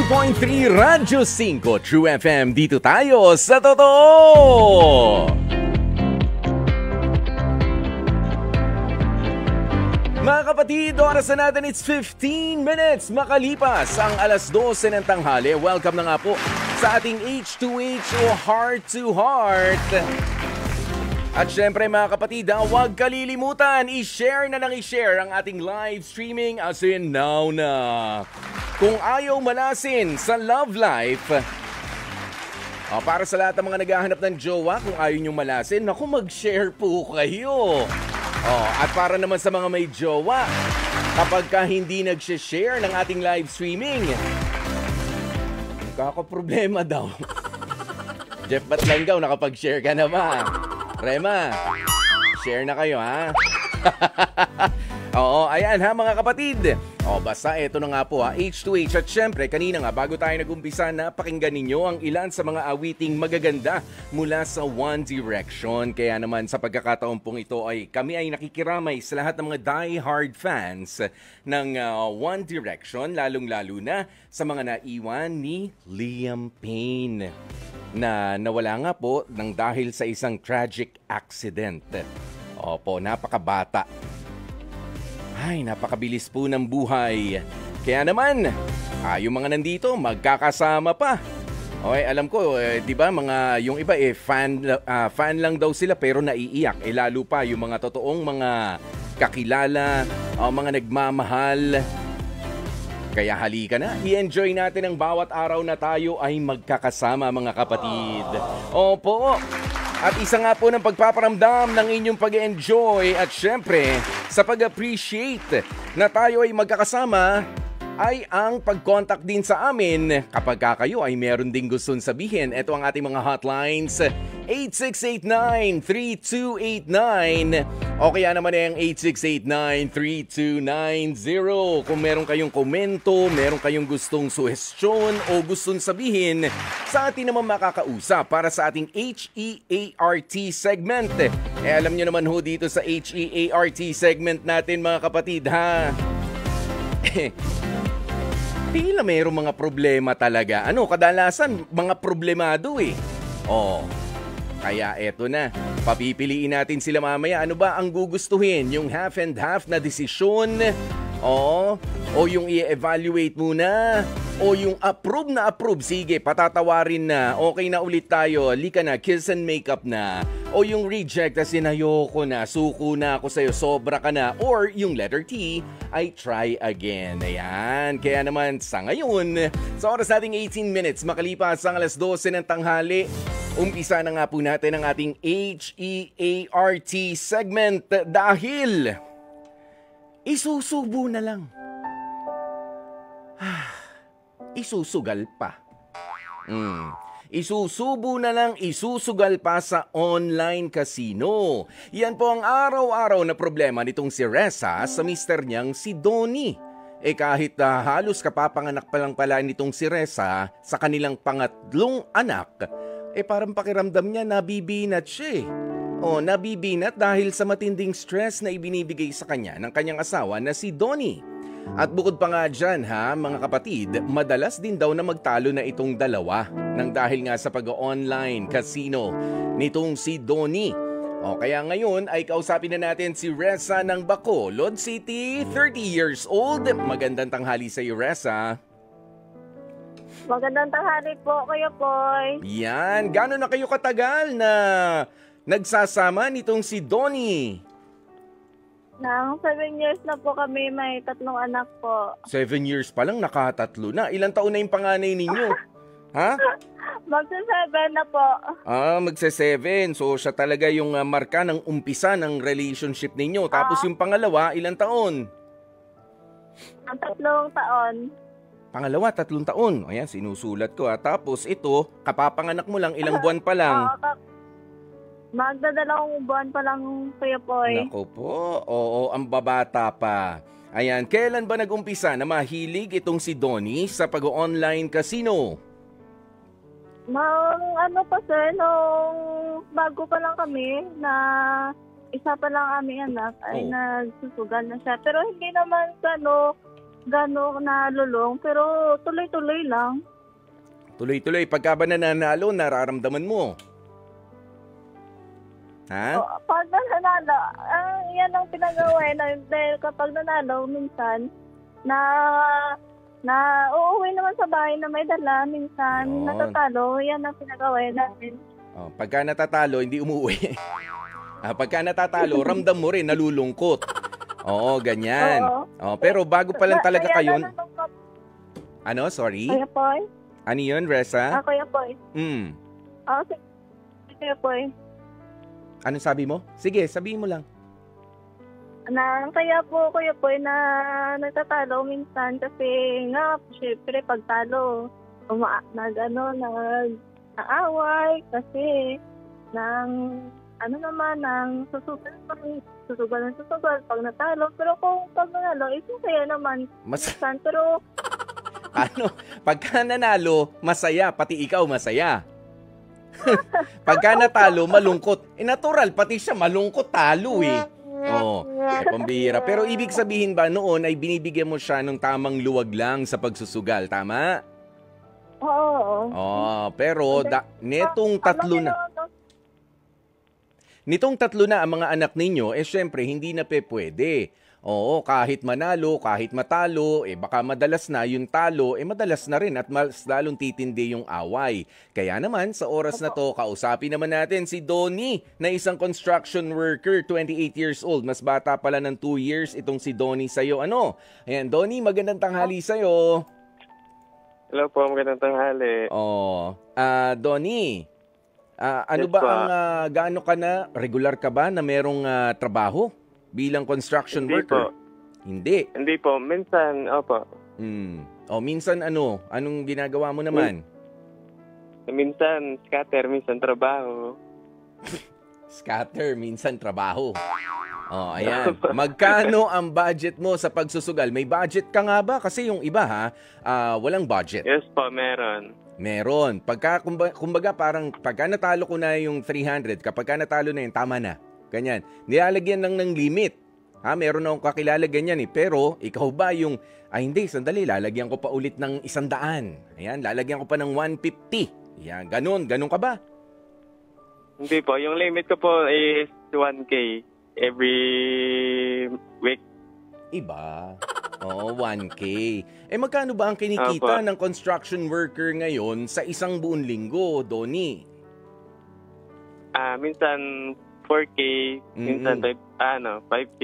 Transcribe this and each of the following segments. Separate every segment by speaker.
Speaker 1: 92.3 Radyo 5 True FM. Dito tayo sa totoo. Mga kapatid, oras na natin, it's 15 minutes makalipas ang alas 12 ng tanghali. Welcome na nga po sa ating H2H o Heart to Heart. At syempre mga kapatid, huwag kalilimutan, i-share na ng i-share ang ating live streaming as in now na. Kung ayaw malasin sa love life, para sa lahat ng mga naghahanap ng jowa, kung ayaw nyo malasin, naku, mag-share po kayo. At para naman sa mga may jowa, kapag ka hindi nag-share ng ating live streaming, kakaproblema daw. Jeff Batlanggaw, nakapag-share ka na ba? Rema, share na kayo ha. Oo, ayan ha mga kapatid. Basta eto na nga po H2H. At syempre, kanina nga bago tayo nag-umpisa, napakinggan ninyo ang ilan sa mga awiting magaganda mula sa One Direction. Kaya naman sa pagkakataon pong ito ay kami ay nakikiramay sa lahat ng mga die-hard fans ng One Direction, lalong-lalo na sa mga naiwan ni Liam Payne na nawala nga po ng dahil sa isang tragic accident. Opo, napakabata. Ay, napakabilis po ng buhay. Kaya naman, yung mga nandito, magkakasama pa. Okay, alam ko, di ba, mga, yung iba fan lang daw sila pero naiiyak. Lalo pa yung mga totoong mga kakilala, mga nagmamahal. Kaya halika na, i-enjoy natin ang bawat araw na tayo ay magkakasama mga kapatid. Opo, at isa nga po ng pagpaparamdam ng inyong pag-enjoy at syempre sa pag-appreciate na tayo ay magkakasama ay ang pag-contact din sa amin kapag kayo ay meron ding gustong sabihin. Ito ang ating mga hotlines, 8689-3289 o kaya naman ang 8689-3290. Kung meron kayong komento, meron kayong gustong suhestyon o gustong sabihin sa atin naman makakausap para sa ating HEART segment. Alam nyo naman ho dito sa HEART segment natin mga kapatid ha. Tila mayroong mga problema talaga. Kadalasan mga problemado eh. Kaya eto na. Papipiliin natin sila mamaya. Ano ba ang gugustuhin? Yung half and half na desisyon? O yung i-evaluate muna? O yung approve na approve? Sige, patatawarin na. Okay na ulit tayo. Lika na, kiss and makeup na. O yung reject, as in ayoko na, suko na ako sa'yo, sobra ka na. Or yung letter T, I try again. Ayan. Kaya naman sa ngayon, sa oras nating 18 minutes, makalipas ang alas 12 ng tanghali, umpisa na nga po natin ang ating HEART segment dahil isusubo na lang. Isusugal pa. Isusubo na lang, isusugal pa sa online casino. Yan po ang araw-araw na problema nitong si Ressa sa mister niyang si Donnie. Kahit halos kapapanganak pa lang pala nitong si Ressa sa kanilang pangatlong anak, parang pakiramdam niya nabibinat siya nabibinat dahil sa matinding stress na ibinibigay sa kanya ng kanyang asawa na si Donnie. At bukod pa nga dyan mga kapatid, madalas din daw na magtalo na itong dalawa nang dahil nga sa pag-online casino nitong si Donnie. Kaya ngayon ay kausapin na natin si Ressa ng Bacolod City, 30 years old. Magandang tanghali sa iyo, Ressa.
Speaker 2: Magandang tanghali po, Kuya Poy.
Speaker 1: Yan, gano'n na kayo katagal na nagsasama nitong si Donnie?
Speaker 2: Nang 7 years na po kami, may 3 anak po.
Speaker 1: 7 years pa lang, nakatatlo na. Ilang taon na yung panganay ninyo? Ha?
Speaker 2: Magsa-7 na po.
Speaker 1: Magsa-7. So, siya talaga yung marka ng umpisa ng relationship ninyo. Tapos yung pangalawa, ilang taon?
Speaker 2: Ang 3 taon.
Speaker 1: Pangalawa, 3 taon. Ayan, sinusulat ko. Tapos ito, kapapanganak mo lang, ilang buwan pa lang.
Speaker 2: Magdadalawang buwan pa lang, Kuya Poy.
Speaker 1: Nako po, oo, ang babata pa. Ayan, kailan ba nag-umpisa na mahilig itong si Donnie sa pag-online casino?
Speaker 2: Nung bago pa lang kami, na isa pa lang aming anak, ay nagsusugal na siya. Pero hindi naman gano'ng nalulong, pero tuloy-tuloy lang.
Speaker 1: Tuloy-tuloy. Pagka ba nananalo, nararamdaman mo? Ha?
Speaker 2: O, pag nanalo, yan ang pinagawa na dahil kapag nanalo, minsan, uuwi naman sa bahay na may dala, minsan,
Speaker 1: Yun.
Speaker 2: natatalo, yan ang pinagawa namin.
Speaker 1: Pagka natatalo, hindi umuwi. Pagka natatalo, ramdam mo rin, nalulungkot. Oo, ganyan.
Speaker 2: Oo.
Speaker 1: Pero bago pa lang talaga kayo...
Speaker 2: nalulungkot.
Speaker 1: Ano? Sorry?
Speaker 2: Kuya Poy?
Speaker 1: Ano yun, Reza?
Speaker 2: Kuya Poy. Kuya Poy.
Speaker 1: Ano sabi mo? Sige, sabihin mo lang.
Speaker 2: Kaya po, Kuya Poy, na nagtatalo minsan kasi nga, syempre, pag talo, nag-aaway kasi ng susugal pag natalo. Pero kung pag nanalo, kaya naman. Minsan, pero
Speaker 1: pagka nanalo, masaya, pati ikaw masaya. Pagka natalo, malungkot. Natural, pati siya malungkot, talo eh. Pambihira. Pero ibig sabihin ba noon ay binibigyan mo siya ng tamang luwag lang sa pagsusugal, tama?
Speaker 2: Oo.
Speaker 1: Pero nitong tatlo na ang mga anak ninyo, syempre hindi na pwede. Kahit manalo, kahit matalo, baka madalas na yung talo, madalas na rin at mas lalong titindi yung away. Kaya naman, sa oras na to, kausapin naman natin si Donnie na isang construction worker, 28 years old. Mas bata pala ng 2 years itong si Donnie sa'yo. Ayan, Donnie, magandang tanghali sa'yo.
Speaker 3: Hello po, magandang tanghali.
Speaker 1: Donnie, gaano ka na, regular ka ba na merong trabaho? Bilang construction worker?
Speaker 3: Po.
Speaker 1: Hindi.
Speaker 3: Hindi po. Minsan, opo.
Speaker 1: Minsan anong ginagawa mo naman?
Speaker 3: Minsan scatter, minsan trabaho.
Speaker 1: Scatter, minsan trabaho. Ayan. Magkano ang budget mo sa pagsusugal? May budget ka nga ba? Kasi yung iba walang budget.
Speaker 3: Yes po, meron.
Speaker 1: Meron. Kumbaga parang pagka natalo ko na yung 300, kapag natalo na yun, tama na. Ganyan. Nilalagyan lang ng limit. Meron akong kakilala ganyan eh. Pero, ikaw ba yung, hindi, sandali, lalagyan ko pa ulit ng 100. Ayan, lalagyan ko pa ng 150. Ayan, ganun ka ba?
Speaker 3: Hindi po. Yung limit ko po is 1K every week.
Speaker 1: Iba. 1K. Magkano ba ang kinikita ng construction worker ngayon sa isang buong linggo, Donnie?
Speaker 3: Minsan 4K, minsan 5K.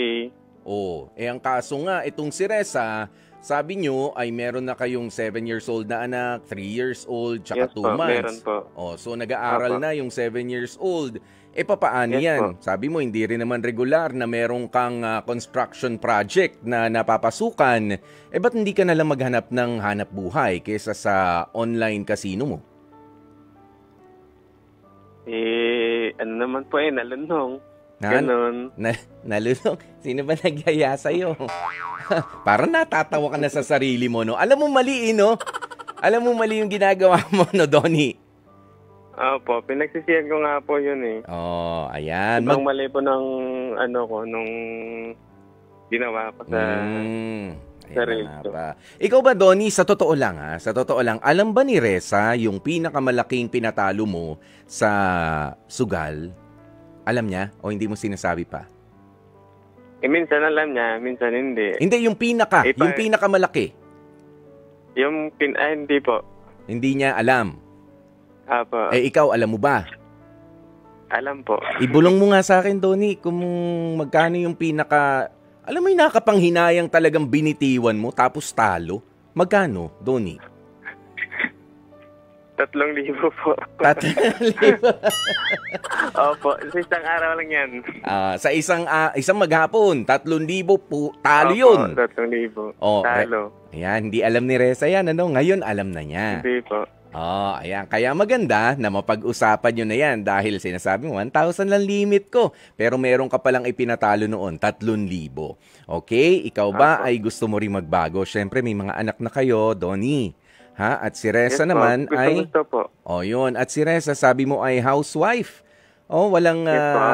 Speaker 1: Ang kaso nga, itong si Reza, sabi nyo ay meron na kayong 7 years old na anak, 3 years old, tsaka 2 months.
Speaker 3: Meron po.
Speaker 1: So nag-aaral na yung 7 years old. Papaano yan? Sabi mo, hindi rin naman regular na meron kang construction project na napapasukan. Ba't hindi ka nalang maghanap ng hanap buhay kaysa sa online casino mo?
Speaker 3: Ano naman po nalunong. Ganon.
Speaker 1: Nalunong? Sino ba nagyaya sa'yo? Parang natatawa ka na sa sarili mo, no? Alam mo mali, no? Alam mo mali yung ginagawa mo, no, Donnie?
Speaker 3: Opo, pinagsisihan ko nga po yun eh.
Speaker 1: Ayan.
Speaker 3: Mali po ng nung ginawa ko sa sarili ko.
Speaker 1: Ikaw ba, Donnie, sa totoo lang, alam ba ni Reza yung pinakamalaking pinatalo mo sa sugal? Alam niya o hindi mo sinasabi pa?
Speaker 3: Minsan alam niya, minsan hindi.
Speaker 1: Hindi, yung pinakamalaki.
Speaker 3: Hindi po.
Speaker 1: Hindi niya alam.
Speaker 3: Apo.
Speaker 1: Ikaw, alam mo ba?
Speaker 3: Alam po.
Speaker 1: Ibulong mo nga sa akin, Donnie, kung magkano yung alam mo yung nakapanghinayang talagang binitiwan mo tapos talo? Magkano, Donnie?
Speaker 3: 3,000 po.
Speaker 1: 3,000?
Speaker 3: Opo, sa isang araw lang yan.
Speaker 1: Sa isang maghapon, 3,000 po, talo yun.
Speaker 3: 3,000. Talo.
Speaker 1: Ayan, hindi alam ni Reza yan. Ngayon, alam na niya.
Speaker 3: Hindi po.
Speaker 1: Ayan. Kaya maganda na mapag-usapan nyo na yan dahil sinasabi mo, 1,000 lang limit ko. Pero meron ka palang ipinatalo noon, 3,000. Okay? Ikaw ba ay gusto mo rin magbago? Siyempre, may mga anak na kayo, Donnie. At si Reza naman ay...
Speaker 3: Gusto po.
Speaker 1: Yun. At si Reza, sabi mo ay housewife. Walang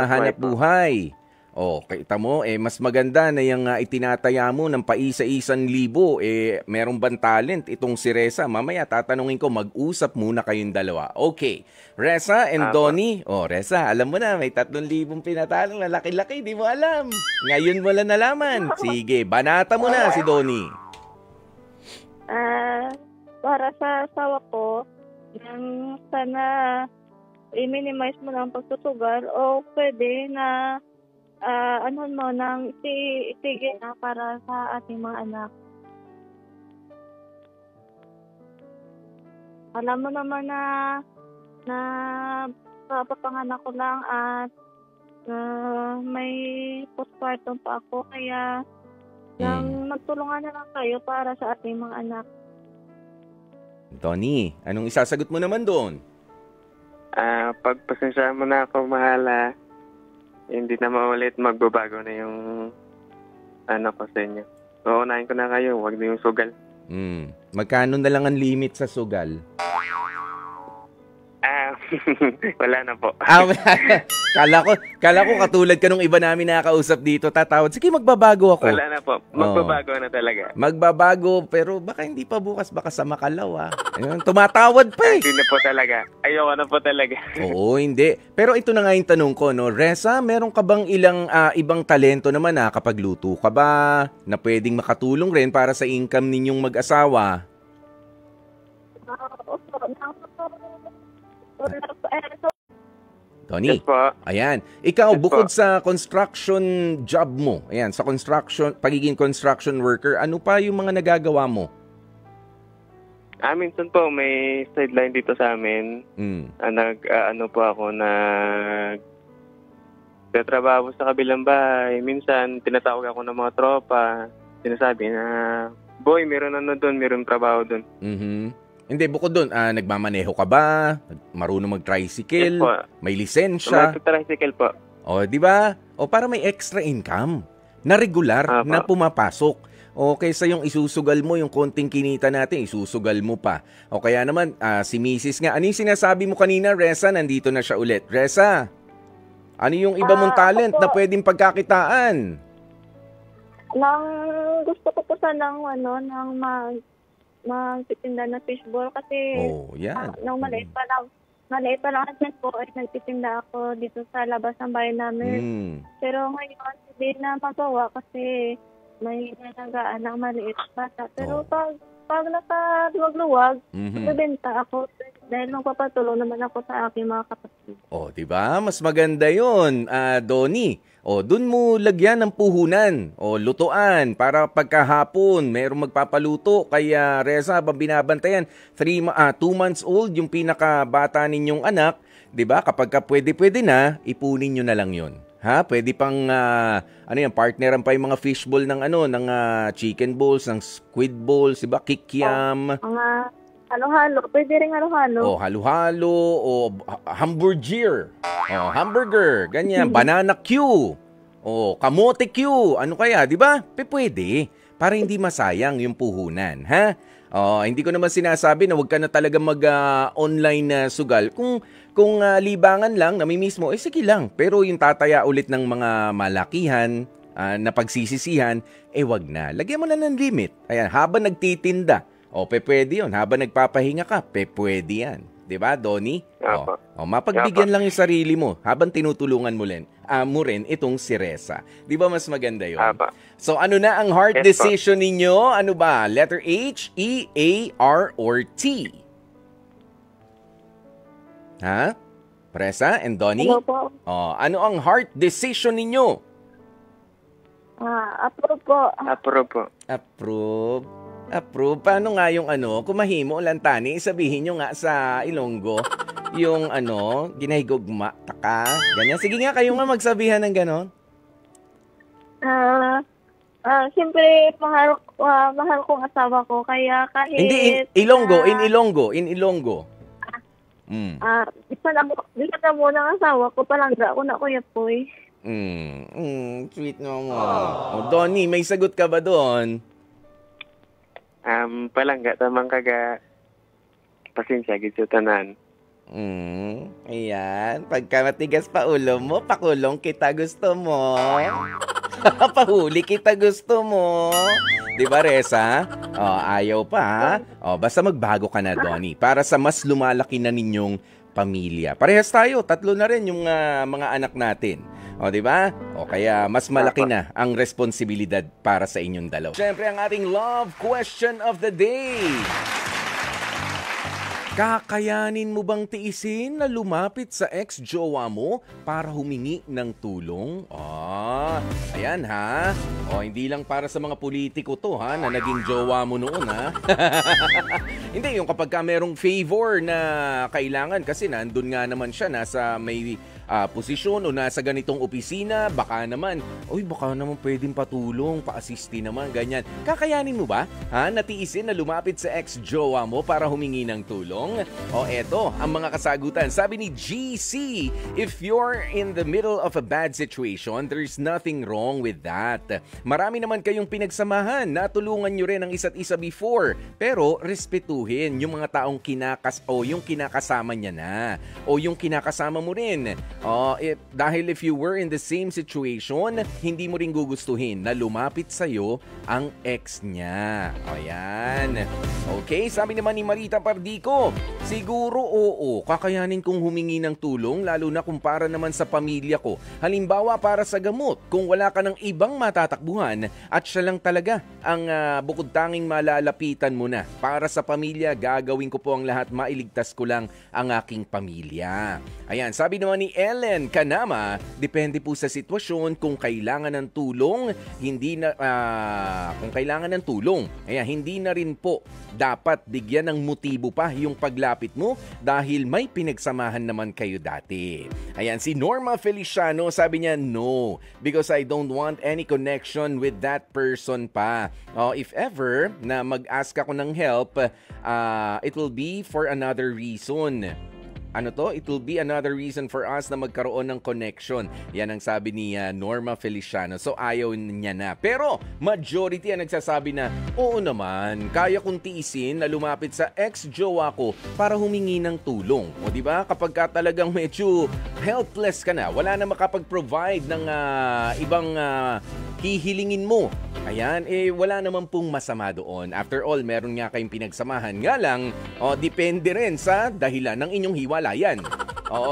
Speaker 1: hanap buhay. Oh, kita mo, mas maganda na yung itinataya mo ng paisa-1,000, meron bang talent itong si Reza? Mamaya tatanungin ko, mag-usap muna kayong dalawa. Okay, Reza and Donnie. Oh, Reza, alam mo na, may 3,000 pinatalong na laki-laki, di mo alam. Ngayon mo lang nalaman. Sige, banata mo na si Donnie.
Speaker 2: Para sa asawa ko, sana i-minimize mo lang pagsusugal o pwede na ano mo nang itigil na para sa ating mga anak. Alam mo naman na papanganak ko lang at may postpartum pa ako kaya nang magtulungan na lang kayo para sa ating mga anak.
Speaker 1: Donnie, anong isasagot mo naman doon?
Speaker 3: Pagpasensya mo na ako, mahala. Hindi na maulit, magbabago na yung ko sa inyo. Uunahin ko na kayo, wag na yung sugal.
Speaker 1: Magkano na lang ang limit sa sugal?
Speaker 3: Wala na po.
Speaker 1: Kala ko katulad ka nung iba namin nakakausap dito, tatawad. Sige, magbabago ako.
Speaker 3: Wala na po. Magbabago na talaga.
Speaker 1: Magbabago, pero baka hindi pa bukas, baka sa Makalaw. Ayun, tumatawad pa eh.
Speaker 3: Hindi na po talaga. Ayoko na po talaga.
Speaker 1: Oo, hindi. Pero ito na nga yung tanong ko, no? Reza, meron ka bang ibang talento naman kapag luto ka ba na pwedeng makatulong rin para sa income ninyong mag-asawa? Tony,
Speaker 3: yes, po.
Speaker 1: Ayan. Ikaw,
Speaker 3: yes,
Speaker 1: bukod
Speaker 3: po.
Speaker 1: sa construction job mo, ayan, sa pagiging construction worker, ano pa yung mga nagagawa mo?
Speaker 3: Minsan po, may sideline dito sa amin. Ano po ako, nagtatrabaho sa kabilang bahay. Minsan, tinatawag ako ng mga tropa. Sinasabi na, boy, meron doon, meron trabaho doon.
Speaker 1: Hindi, bukod doon, nagmamaneho ka ba? Marunong mag-tricycle?
Speaker 3: Yes, po.
Speaker 1: May lisensya?
Speaker 3: Mag-tricycle po.
Speaker 1: O, di ba? O, para may extra income na regular na pumapasok. O, kaysa yung isusugal mo, yung konting kinita natin, isusugal mo pa. O, kaya naman, si Mrs. nga, ano yung sinasabi mo kanina, Reza? Nandito na siya ulit. Reza, ano yung iba mong talent na pwedeng pagkakitaan?
Speaker 2: Gusto ko po sanang magtitinda ng fishball kasi nung maliit pa lang po ay nagtitinda ako dito sa labas ng bahay namin. Pero ngayon hindi na magawa kasi may nalagaan ng maliit bata. Pero pag nakaluwag-luwag, bibenta ako dahil magpapatulong naman ako sa aking mga kapatid.
Speaker 1: O, di ba? Mas maganda yun, Donnie. O, dun mo lagyan ng puhunan o lutuan para pagkahapon mayroong magpapaluto. Kaya Reza, habang binabantayan, 2 months old yung pinakabata ninyong anak, 'di ba? Kapag pwede na, ipunin niyo na lang 'yon. Ha? Pwede pang partneran pa yung mga fishball ng ng chicken balls, ng squid balls, 'di ba? Kikiam.
Speaker 2: Halo-halo. Pwede rin halo-halo.
Speaker 1: O, halo-halo. O, hamburger. O, hamburger. Ganyan. Banana Q. O, kamote Q. Ano kaya? Di ba? Pwede. Para hindi masayang yung puhunan. Ha? O, hindi ko naman sinasabi na huwag ka na talaga mag-online na sugal. Kung libangan lang, namimiss mo, sige lang. Pero yung tataya ulit ng mga malakihan, na pagsisisihan, wag na. Lagyan mo na ng limit. Ayan, habang nagtitinda, pwede yun. Habang nagpapahinga ka, pwede yan. Diba, Donnie? Mapagbigyan lang yung sarili mo habang tinutulungan mo rin itong si Reza. Di ba mas maganda yun? So, ano na ang heart decision ninyo? Ano ba? Letter H, E, A, R, or T? Ha? Reza and Donnie?
Speaker 2: Hello po.
Speaker 1: Ano ang heart decision ninyo?
Speaker 2: Approve po.
Speaker 3: Approve po.
Speaker 1: Approve. Paano nga yung kung mahimo lang tani, sabihin nyo nga sa Ilonggo, yung ginahigugma, taka, ganyan. Sige nga, kayo nga magsabihan ng ganon.
Speaker 2: Siyempre, mahal kong asawa ko, kaya kahit...
Speaker 1: Hindi, in Ilonggo.
Speaker 2: Di na muna ang asawa ko, palangga ako na Kuya Poy.
Speaker 1: Sweet naman. Donnie, may sagot ka ba doon?
Speaker 3: Palangga tamang kaga pasensya gid sa tanan.
Speaker 1: Ayan. Pagka matigas pa ulo mo, pakulong kita gusto mo. Pahuli kita gusto mo. Di ba, Resa? Ayaw pa, ha? Basta magbago ka na, Donnie, para sa mas lumalaki na ninyong pamilya. Parehas tayo, 3 na rin yung mga anak natin. Di ba? Kaya mas malaki na ang responsibilidad para sa inyong dalawa. Siyempre, ang ating love question of the day. Kakayanin mo bang tiisin na lumapit sa ex-jowa mo para humingi ng tulong? Ayan ha. Hindi lang para sa mga politiko to ha, na naging jowa mo noon ha. Hindi, yung kapag ka merong favor na kailangan kasi nandun nga naman siya, nasa may posisyon o nasa ganitong opisina, baka naman pwedeng patulong, pa-assist naman, ganyan. Kakayanin mo ba? Natiisin na lumapit sa ex-jowa mo para humingi ng tulong? Eto ang mga kasagutan. Sabi ni GC, if you're in the middle of a bad situation, there's nothing wrong with that. Marami naman kayong pinagsamahan, natulungan nyo rin ang isa't isa before, pero respetuhin yung mga taong yung kinakasama niya na, o yung kinakasama mo rin. Dahil if you were in the same situation, hindi mo rin gugustuhin na lumapit sa'yo ang ex niya. Ayan. Okay, sabi naman ni Marita Pardico, siguro oo, kakayanin kong humingi ng tulong, lalo na kung para naman sa pamilya ko. Halimbawa para sa gamot, kung wala ka ng ibang matatakbuhan at siya lang talaga ang bukod tanging malalapitan mo na. Para sa pamilya, gagawin ko po ang lahat, mailigtas ko lang ang aking pamilya. Ayan, sabi naman ni Ellen Kanama, depende po sa sitwasyon kung kailangan ng tulong, hindi na rin po dapat bigyan ng motibo pa yung paglapit mo dahil may pinagsamahan naman kayo dati. Ayan, si Norma Feliciano, sabi niya, no, because I don't want any connection with that person pa. If ever na mag-ask ako ng help, it will be for another reason. It will be another reason for us na magkaroon ng connection. Yan ang sabi ni Norma Feliciano. So ayaw niya na. Pero majority ang nagsasabi na, oo naman, kaya kong tiisin na lumapit sa ex-jowa ko para humingi ng tulong. Di ba? Kapag ka talagang medyo helpless ka na, wala na makapag-provide ng ibang hihilingin mo. Ayan, wala naman pong masama doon. After all, meron nga kayong pinagsamahan. Nga lang, depende rin sa dahilan ng inyong hiwalayan.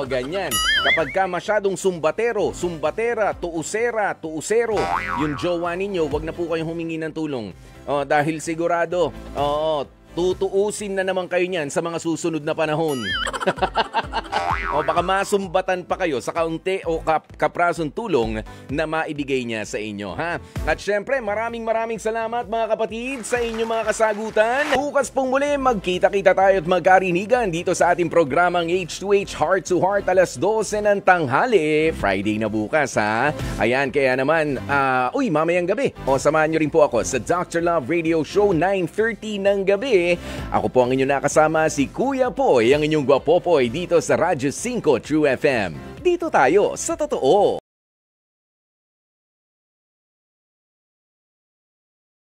Speaker 1: Ganyan. Kapag ka masyadong sumbatera, tuusero, yung jowa ninyo, wag na po kayong humingi ng tulong. Dahil sigurado, tutuusin na naman kayo niyan sa mga susunod na panahon. Baka masumbatan pa kayo sa kaunti o kaprasong tulong na maibigay niya sa inyo, ha? At syempre, maraming salamat mga kapatid sa inyong mga kasagutan. Bukas pong muli, magkita-kita tayo at magkarinigan dito sa ating programang H2H Heart to Heart, alas 12 ng tanghali. Friday na bukas, ha? Ayan, kaya naman, mamayang gabi. Samahan nyo rin po ako sa Dr. Love Radio Show, 9:30 ng gabi. Ako po ang inyong nakasama, si Kuya Poy, ang inyong gwapopoy dito sa Radyo 5 True FM. Dito tayo sa totoo.